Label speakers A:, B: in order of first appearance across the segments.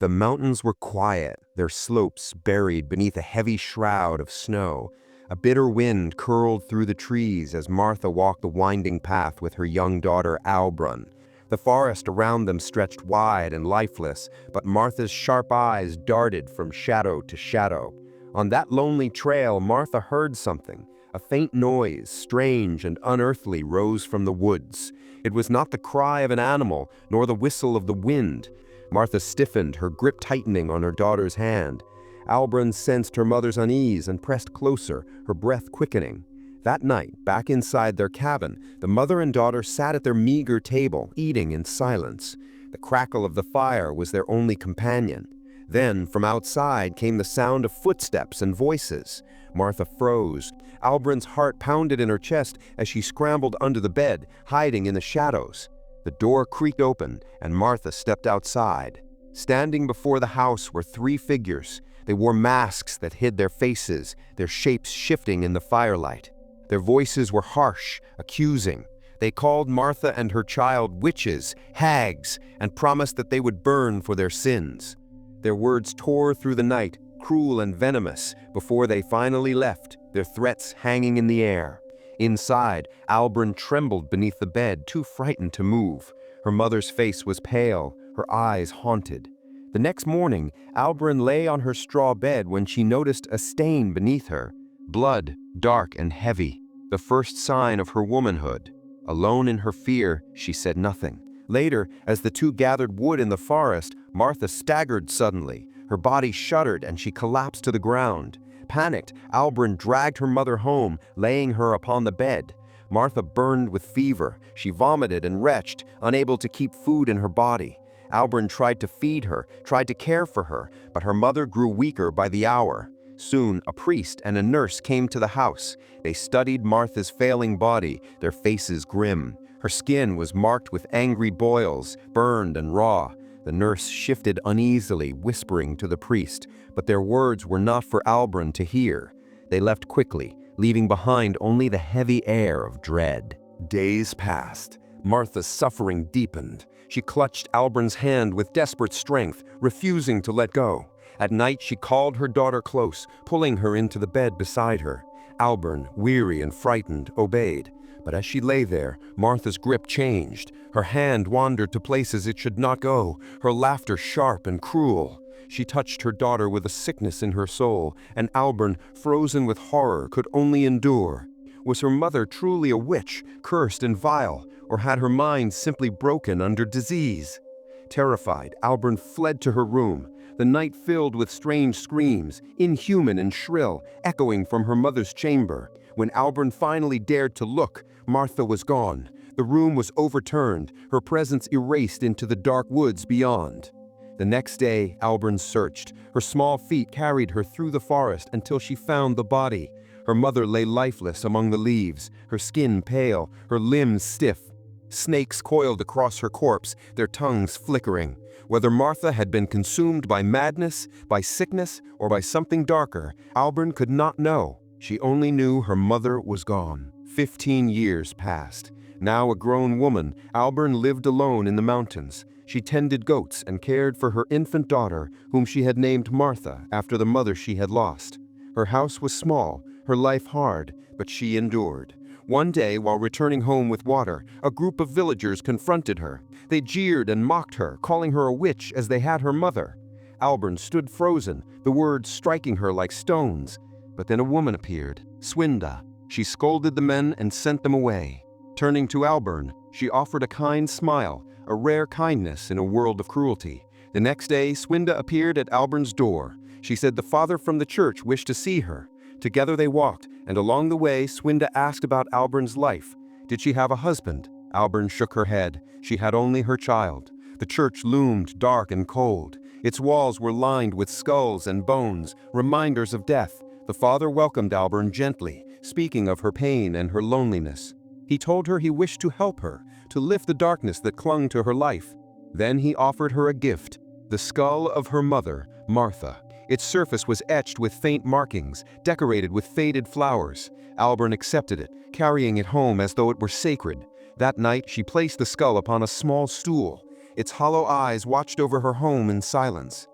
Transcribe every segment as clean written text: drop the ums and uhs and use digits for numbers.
A: The mountains were quiet, their slopes buried beneath a heavy shroud of snow. A bitter wind curled through the trees as Martha walked the winding path with her young daughter Albrun. The forest around them stretched wide and lifeless, but Martha's sharp eyes darted from shadow to shadow. On that lonely trail, Martha heard something. A faint noise, strange and unearthly, rose from the woods. It was not the cry of an animal, nor the whistle of the wind. Martha stiffened, her grip tightening on her daughter's hand. Albrun sensed her mother's unease and pressed closer, her breath quickening. That night, back inside their cabin, the mother and daughter sat at their meager table, eating in silence. The crackle of the fire was their only companion. Then, from outside, came the sound of footsteps and voices. Martha froze. Albrun's heart pounded in her chest as she scrambled under the bed, hiding in the shadows. The door creaked open, and Martha stepped outside. Standing before the house were three figures. They wore masks that hid their faces, their shapes shifting in the firelight. Their voices were harsh, accusing. They called Martha and her child witches, hags, and promised that they would burn for their sins. Their words tore through the night, cruel and venomous, before they finally left, their threats hanging in the air. Inside, Albrun trembled beneath the bed, too frightened to move. Her mother's face was pale, her eyes haunted. The next morning, Albrun lay on her straw bed when she noticed a stain beneath her. Blood, dark and heavy, the first sign of her womanhood. Alone in her fear, she said nothing. Later, as the two gathered wood in the forest, Martha staggered suddenly. Her body shuddered and she collapsed to the ground. Panicked, Albrun dragged her mother home, laying her upon the bed. Martha burned with fever. She vomited and retched, unable to keep food in her body. Albrun tried to feed her, tried to care for her, but her mother grew weaker by the hour. Soon, a priest and a nurse came to the house. They studied Martha's failing body, their faces grim. Her skin was marked with angry boils, burned and raw. The nurse shifted uneasily, whispering to the priest, but their words were not for Albrun to hear. They left quickly, leaving behind only the heavy air of dread. Days passed. Martha's suffering deepened. She clutched Albrun's hand with desperate strength, refusing to let go. At night, she called her daughter close, pulling her into the bed beside her. Albrun, weary and frightened, obeyed. But as she lay there, Martha's grip changed. Her hand wandered to places it should not go, her laughter sharp and cruel. She touched her daughter with a sickness in her soul, and Albrun, frozen with horror, could only endure. Was her mother truly a witch, cursed and vile, or had her mind simply broken under disease? Terrified, Albrun fled to her room. The night filled with strange screams, inhuman and shrill, echoing from her mother's chamber. When Albrun finally dared to look, Martha was gone. The room was overturned, her presence erased into the dark woods beyond. The next day, Albrun searched. Her small feet carried her through the forest until she found the body. Her mother lay lifeless among the leaves, her skin pale, her limbs stiff. Snakes coiled across her corpse, their tongues flickering. Whether Martha had been consumed by madness, by sickness, or by something darker, Albrun could not know. She only knew her mother was gone. 15 years passed. Now a grown woman, Albrun lived alone in the mountains. She tended goats and cared for her infant daughter, whom she had named Martha after the mother she had lost. Her house was small, her life hard, but she endured. One day, while returning home with water, a group of villagers confronted her. They jeered and mocked her, calling her a witch as they had her mother. Albrun stood frozen, the words striking her like stones. But then a woman appeared, Swinda. She scolded the men and sent them away. Turning to Albrun, she offered a kind smile, a rare kindness in a world of cruelty. The next day, Swinda appeared at Albrun's door. She said the father from the church wished to see her. Together they walked, and along the way, Swinda asked about Albrun's life. Did she have a husband? Albrun shook her head. She had only her child. The church loomed dark and cold. Its walls were lined with skulls and bones, reminders of death. The father welcomed Albrun gently, speaking of her pain and her loneliness. He told her he wished to help her, to lift the darkness that clung to her life. Then he offered her a gift, the skull of her mother, Martha. Its surface was etched with faint markings, decorated with faded flowers. Albrun accepted it, carrying it home as though it were sacred. That night, she placed the skull upon a small stool. Its hollow eyes watched over her home in silence.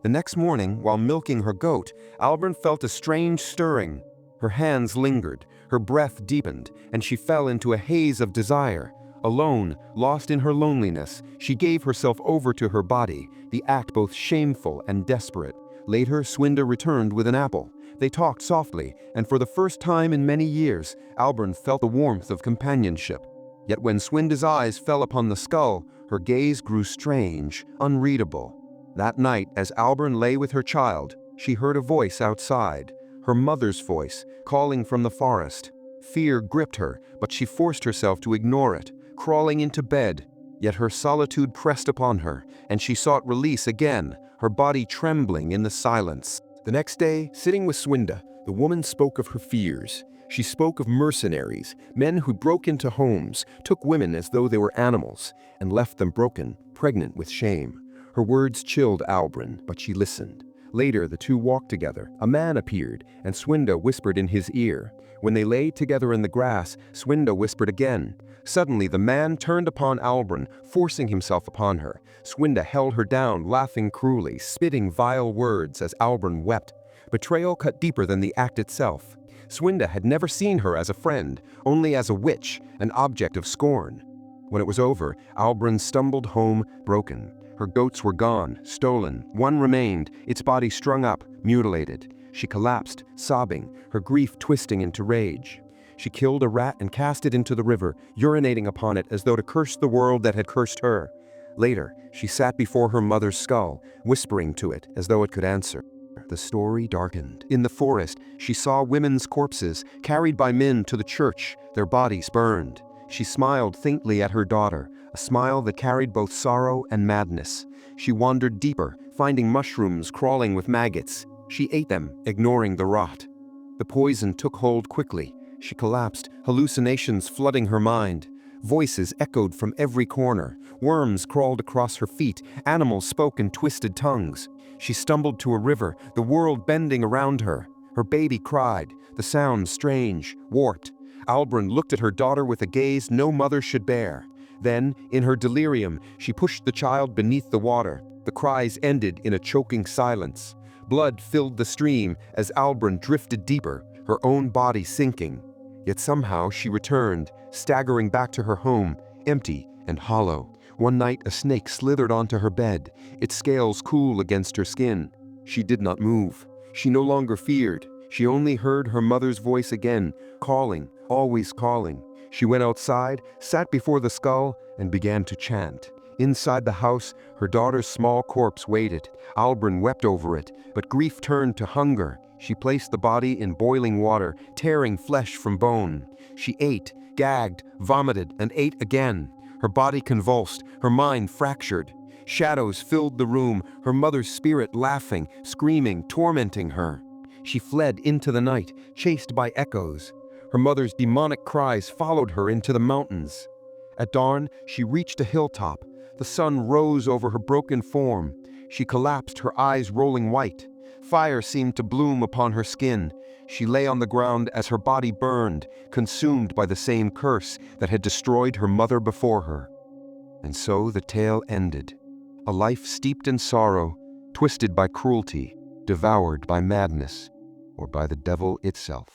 A: The next morning, while milking her goat, Albrun felt a strange stirring. Her hands lingered, her breath deepened, and she fell into a haze of desire. Alone, lost in her loneliness, she gave herself over to her body, the act both shameful and desperate. Later, Swinda returned with an apple. They talked softly, and for the first time in many years, Albrun felt the warmth of companionship. Yet when Swinda's eyes fell upon the skull, her gaze grew strange, unreadable. That night, as Albrun lay with her child, she heard a voice outside, her mother's voice, calling from the forest. Fear gripped her, but she forced herself to ignore it, crawling into bed. Yet her solitude pressed upon her, and she sought release again, her body trembling in the silence. The next day, sitting with Swinda, the woman spoke of her fears. She spoke of mercenaries, men who broke into homes, took women as though they were animals, and left them broken, pregnant with shame. Her words chilled Albrun, but she listened. Later, the two walked together. A man appeared, and Swinda whispered in his ear. When they lay together in the grass, Swinda whispered again. Suddenly, the man turned upon Albrun, forcing himself upon her. Swinda held her down, laughing cruelly, spitting vile words as Albrun wept. Betrayal cut deeper than the act itself. Swinda had never seen her as a friend, only as a witch, an object of scorn. When it was over, Albrun stumbled home, broken. Her goats were gone, stolen. One remained, its body strung up, mutilated. She collapsed, sobbing, her grief twisting into rage. She killed a rat and cast it into the river, urinating upon it as though to curse the world that had cursed her. Later, she sat before her mother's skull, whispering to it as though it could answer. The story darkened. In the forest, she saw women's corpses carried by men to the church, their bodies burned. She smiled faintly at her daughter, a smile that carried both sorrow and madness. She wandered deeper, finding mushrooms crawling with maggots. She ate them, ignoring the rot. The poison took hold quickly. She collapsed, hallucinations flooding her mind. Voices echoed from every corner. Worms crawled across her feet. Animals spoke in twisted tongues. She stumbled to a river, the world bending around her. Her baby cried, the sound strange, warped. Albrun looked at her daughter with a gaze no mother should bear. Then, in her delirium, she pushed the child beneath the water. The cries ended in a choking silence. Blood filled the stream as Albrun drifted deeper, her own body sinking. Yet somehow she returned, staggering back to her home, empty and hollow. One night a snake slithered onto her bed, its scales cool against her skin. She did not move. She no longer feared. She only heard her mother's voice again, calling, always calling. She went outside, sat before the skull, and began to chant. Inside the house, her daughter's small corpse waited. Albrun wept over it, but grief turned to hunger. She placed the body in boiling water, tearing flesh from bone. She ate, gagged, vomited, and ate again. Her body convulsed, her mind fractured. Shadows filled the room, her mother's spirit laughing, screaming, tormenting her. She fled into the night, chased by echoes. Her mother's demonic cries followed her into the mountains. At dawn, she reached a hilltop. The sun rose over her broken form. She collapsed, her eyes rolling white. Fire seemed to bloom upon her skin. She lay on the ground as her body burned, consumed by the same curse that had destroyed her mother before her. And so the tale ended. A life steeped in sorrow, twisted by cruelty, devoured by madness, or by the devil itself.